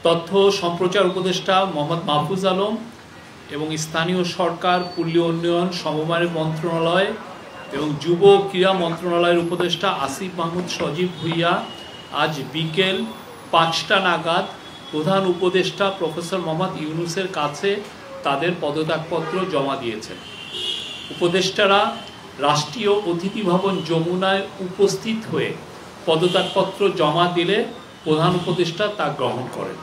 তথ্য সম্প্রচার উপদেষ্টা মোহাম্মদ মাহফুজ আলম এবং স্থানীয় সরকার, পল্লী উন্নয়ন, সমবায় মন্ত্রণালয় এবং যুব ক্রীড়া মন্ত্রণালয়ের উপদেষ্টা আসিফ মাহমুদ সজীব ভুইয়া আজ বিকেল 5টা নাগাদ প্রধান উপদেষ্টা প্রফেসর মোহাম্মদ ইউনূসের কাছে তাদের পদত্যাগপত্র জমা দিয়েছেন। উপদেষ্টারা রাষ্ট্রীয় অতিথি ভবন যমুনায় উপস্থিত হয়ে পদত্যাগপত্র জমা দিলে প্রধান উপদেষ্টা তা গ্রহণ করেন।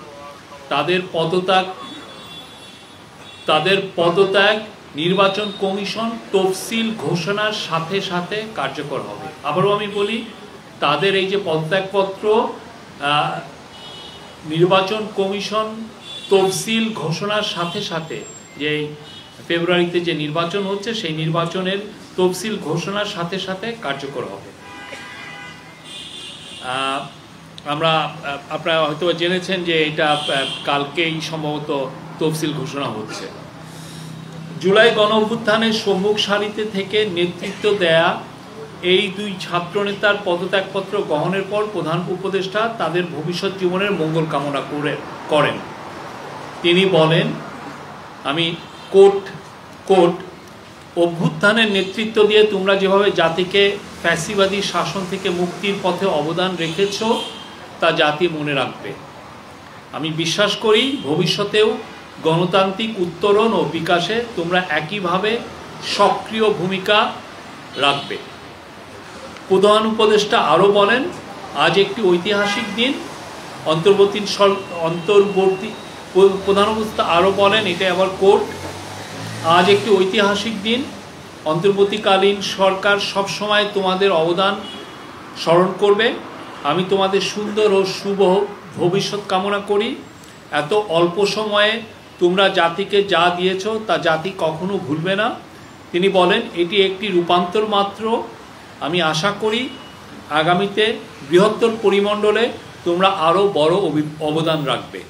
তাদের পদত্যাগ নির্বাচন কমিশন তফসিল ঘোষণার সাথে সাথে কার্যকর হবে। আবারও আমি বলি, তাদের এই যে পদত্যাগপত্র নির্বাচন কমিশন তফসিল ঘোষণার সাথে সাথে, যে ফেব্রুয়ারিতে যে নির্বাচন হচ্ছে সেই নির্বাচনের তফসিল ঘোষণার সাথে সাথে কার্যকর হবে। আপনারা হয়তো জেনেছেন যে এটা কালকেই সম্ভবত তফসিল ঘোষণা হচ্ছে। জুলাই গণ অভ্যুত্থানের সম্মুখ সারিতে থেকে নেতৃত্ব দেয়া এই দুই ছাত্রনেতার পদত্যাগপত্র গ্রহণের পর প্রধান উপদেষ্টা তাদের ভবিষ্যৎ জীবনের মঙ্গল কামনা করেন। তিনি বলেন, আমি কোট অভ্যুত্থানের নেতৃত্ব দিয়ে তোমরা যেভাবে জাতিকে ফ্যাসিবাদী শাসন থেকে মুক্তির পথে অবদান রেখেছ তা জাতি মনে রাখবে। আমি বিশ্বাস করি ভবিষ্যতেও গণতান্ত্রিক উত্তরণ ও বিকাশে তোমরা একইভাবে সক্রিয় ভূমিকা রাখবে। প্রধান উপদেষ্টা আরও বলেন, আজ একটি ঐতিহাসিক দিন। প্রধান উপদেষ্টা আরও বলেন, এটা আবার কোর্ট, আজ একটি ঐতিহাসিক দিন। অন্তর্বর্তীকালীন সরকার সবসময় তোমাদের অবদান স্মরণ করবে। আমি তোমাদের সুন্দর ও শুভ ভবিষ্যৎ কামনা করি। এত অল্প সময়ে তোমরা জাতিকে যা দিয়েছ তা জাতি কখনো ভুলবে না। তিনি বলেন, এটি একটি রূপান্তর মাত্র। আমি আশা করি আগামীতে বৃহত্তর পরিমণ্ডলে তোমরা আরও বড় অবদান রাখবে।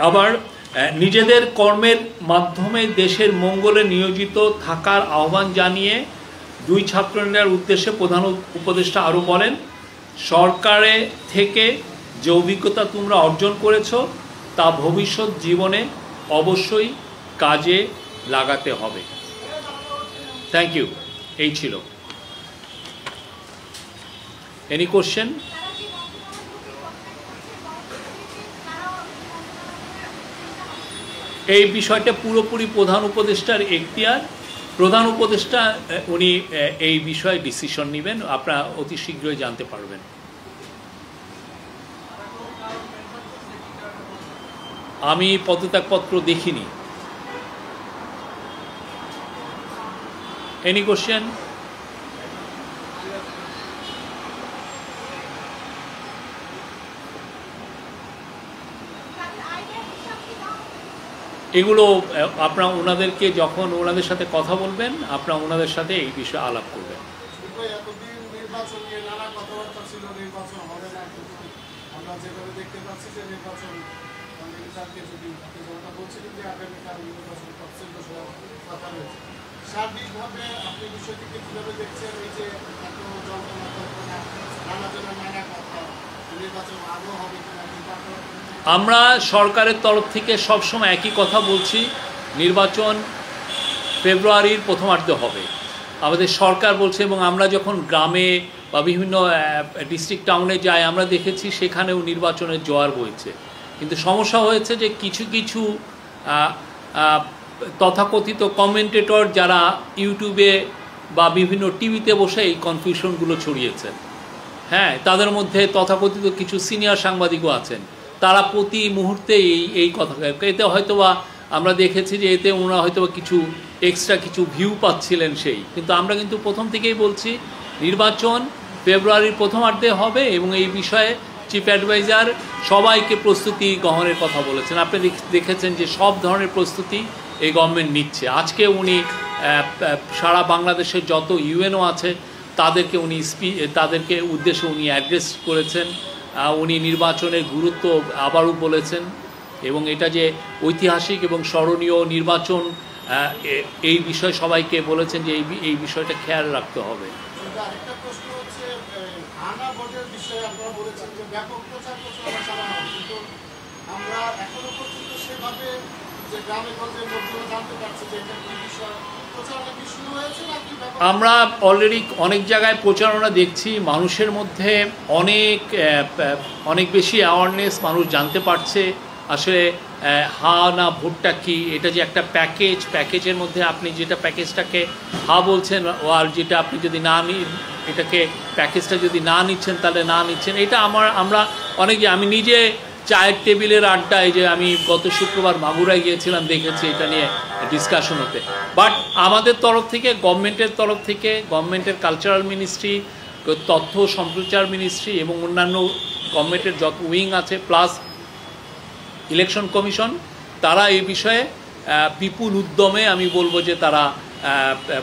আবার নিজেদের কর্মের মাধ্যমে দেশের মঙ্গলে নিয়োজিত থাকার আহ্বান জানিয়ে দুই ছাত্রনেতার উদ্দেশ্যে প্রধান উপদেষ্টা আরও বলেন, সরকারে থেকে যে অভিজ্ঞতা তোমরা অর্জন করেছ তা ভবিষ্যৎ জীবনে অবশ্যই কাজে লাগাতে হবে। Thank you. এই ছিল। Any question? এই বিষয়টা পুরোপুরি প্রধান উপদেষ্টার এখতিয়ার। প্রধান উপদেষ্টা উনি এই বিষয়ে ডিসিশন নেবেন, আপনারা অতি শীঘ্রই জানতে পারবেন। আমি পদত্যাগপত্র দেখিনি। Any question? এগুলো আপনারা ওনাদেরকে যখন ওনাদের সাথে কথা বলবেন, আপনারা ওনাদের সাথে এই বিষয়ে আলাপ করবেন। আমরা সরকারের তরফ থেকে সবসময় একই কথা বলছি, নির্বাচন ফেব্রুয়ারির প্রথমার্ধে হবে আমাদের সরকার বলছে। এবং আমরা যখন গ্রামে বা বিভিন্ন ডিস্ট্রিক্ট টাউনে যাই আমরা দেখেছি সেখানেও নির্বাচনের জোয়ার বইছে। কিন্তু সমস্যা হয়েছে যে কিছু কিছু তথাকথিত কমেন্টেটর যারা ইউটিউবে বা বিভিন্ন টিভিতে বসে এই কনফিউশনগুলো ছড়িয়েছেন, হ্যাঁ, তাদের মধ্যে তথাকথিত কিছু সিনিয়র সাংবাদিকও আছেন, তারা প্রতি মুহূর্তে এই কথা, এতে হয়তোবা আমরা দেখেছি যে এতে ওনারা হয়তোবা কিছু এক্সট্রা কিছু ভিউ পাচ্ছিলেন সেই। কিন্তু আমরা কিন্তু প্রথম থেকেই বলছি নির্বাচন ফেব্রুয়ারির প্রথমার্ধে হবে এবং এই বিষয়ে চিফ অ্যাডভাইজার সবাইকে প্রস্তুতি গ্রহণের কথা বলেছেন। আপনি দেখেছেন যে সব ধরনের প্রস্তুতি এই গভর্নমেন্ট নিচ্ছে। আজকে উনি সারা বাংলাদেশের যত ইউএনও আছে তাদেরকে উদ্দেশ্যে উনি অ্যাড্রেস করেছেন। উনি নির্বাচনের গুরুত্ব আবারও বলেছেন এবং এটা যে ঐতিহাসিক এবং স্মরণীয় নির্বাচন এই বিষয়ে সবাইকে বলেছেন যে এই বিষয়টা খেয়াল রাখতে হবে। আরেকটা প্রশ্ন হচ্ছে হানা ভোটের বিষয়ে আপনারা বলেছেন যে ব্যাপক প্রচার প্রচারণা চালানো হবে, কিন্তু আমরা এখনো পর্যন্ত সেভাবে যে গ্রামে গঞ্জে লোকজন জানতে পারছে যে এটা কি বিষয়, প্রচারণা কি শুরু হয়েছে নাকি? আমরা অলরেডি অনেক জায়গায় প্রচারণা দেখছি, মানুষের মধ্যে অনেক বেশি অ্যাওয়ারনেস, মানুষ জানতে পারছে আসলে হা না ভোটটা কি, এটা যে একটা প্যাকেজের মধ্যে আপনি যেটা প্যাকেজটাকে হা বলছেন, আর যেটা আপনি যদি না এটাকে প্যাকেজটা যদি না নিচ্ছেন তাহলে না নিচ্ছেন, এটা আমরা আমি নিজে চায়ের টেবিলের আড্ডায় যে আমি গত শুক্রবার মাগুরায় গিয়েছিলাম, দেখেছি এটা নিয়ে ডিসকাশন হতে। বাট আমাদের তরফ থেকে, গভর্নমেন্টের কালচারাল মিনিস্ট্রি, তথ্য সম্প্রচার মিনিস্ট্রি এবং অন্যান্য গভর্নমেন্টের যত উইং আছে, প্লাস ইলেকশন কমিশন, তারা এই বিষয়ে বিপুল উদ্যমে আমি বলবো যে তারা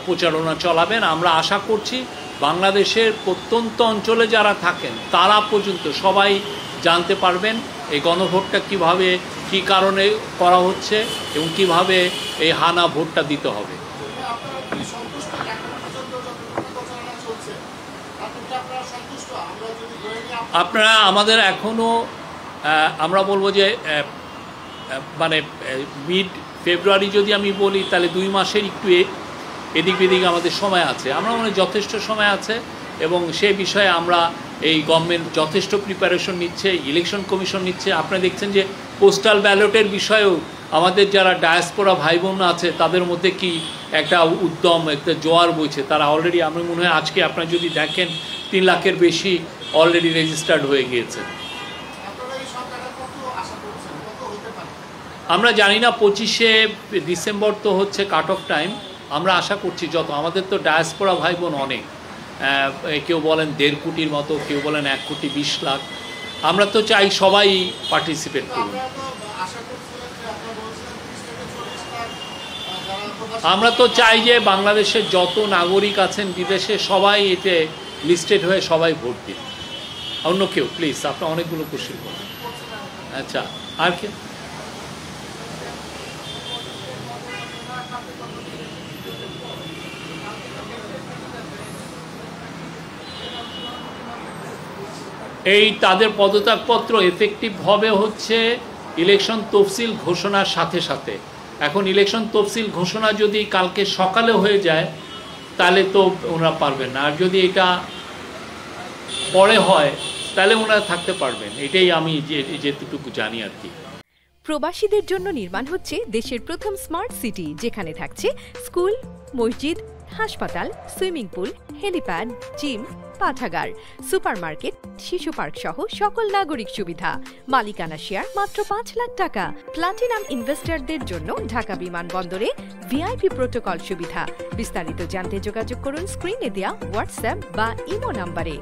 প্রচারণা চালাবেন। আমরা আশা করছি বাংলাদেশের প্রত্যন্ত অঞ্চলে যারা থাকেন তারা পর্যন্ত সবাই জানতে পারবেন এই গণভোটটা কিভাবে, কি কারণে করা হচ্ছে এবং কিভাবে এই হানা ভোটটা দিতে হবে। আপনারা আমাদের এখনও আমরা বলবো যে মানে মিড ফেব্রুয়ারি যদি আমি বলি তাহলে 2 মাসের একটু এদিক বেদিক আমাদের সময় আছে, আমরা মনে যথেষ্ট সময় আছে এবং সে বিষয়ে আমরা এই গভর্নমেন্ট যথেষ্ট প্রিপারেশন নিচ্ছে, ইলেকশন কমিশন নিচ্ছে। আপনারা দেখছেন যে পোস্টাল ব্যালটের বিষয়েও আমাদের যারা ডায়াসপোরা ভাই বোন আছে তাদের মধ্যে কি একটা উদ্যম, একটা জোয়ার বইছে। তারা অলরেডি, আমার মনে হয় আজকে আপনারা যদি দেখেন 3 লাখের বেশি অলরেডি রেজিস্টার্ড হয়ে গিয়েছে। আমরা জানি না, 25শে ডিসেম্বর তো হচ্ছে কাট অফ টাইম। আমরা আশা করছি যত, আমাদের তো ডায়াসপোরা ভাই বোন অনেক, কেউ বলেন 1.5 কোটির মতো, কেউ বলেন 1 কোটি 20 লাখ। আমরা তো চাই সবাই পার্টিসিপেট করুন। আমরা তো চাই যে বাংলাদেশের যত নাগরিক আছেন বিদেশে সবাই এতে লিস্টেড হয়ে সবাই ভোট দিন। অন্য কেউ প্লিজ, আপনার অনেকগুলো কোশ্চেন করবেন। আচ্ছা, আর কি এই তাদের পদত্যাগপত্র এফেক্টিভ হবে হচ্ছে ইলেকশন তফসিল ঘোষণার সাথে সাথে। এখন ইলেকশন তফসিল ঘোষণা যদি কালকে সকালে হয়ে যায় তাহলে তো ওনারা পারবেন না, আর যদি এটা পরে হয় তাহলে ওনারা থাকতে পারবেন। এটাই আমি যেটুকু জানি আর কি। প্রবাসীদের জন্য নির্মাণ হচ্ছে দেশের প্রথম স্মার্ট সিটি, যেখানে থাকছে স্কুল, মসজিদ, হাসপাতাল, সুইমিং পুল, হেলিপ্যাড, জিম, পাঠাগার, সুপারমার্কেট, শিশু পার্ক সহ সকল নাগরিক সুবিধা। মালিকানা শেয়ার মাত্র 5 লাখ টাকা। প্লাটিনাম ইনভেস্টরদের জন্য ঢাকা বিমানবন্দরে ভিআইপি প্রোটোকল সুবিধা। বিস্তারিত জানতে যোগাযোগ করুন স্ক্রিনে দেওয়া হোয়াটসঅ্যাপ বা ইমো নাম্বারে।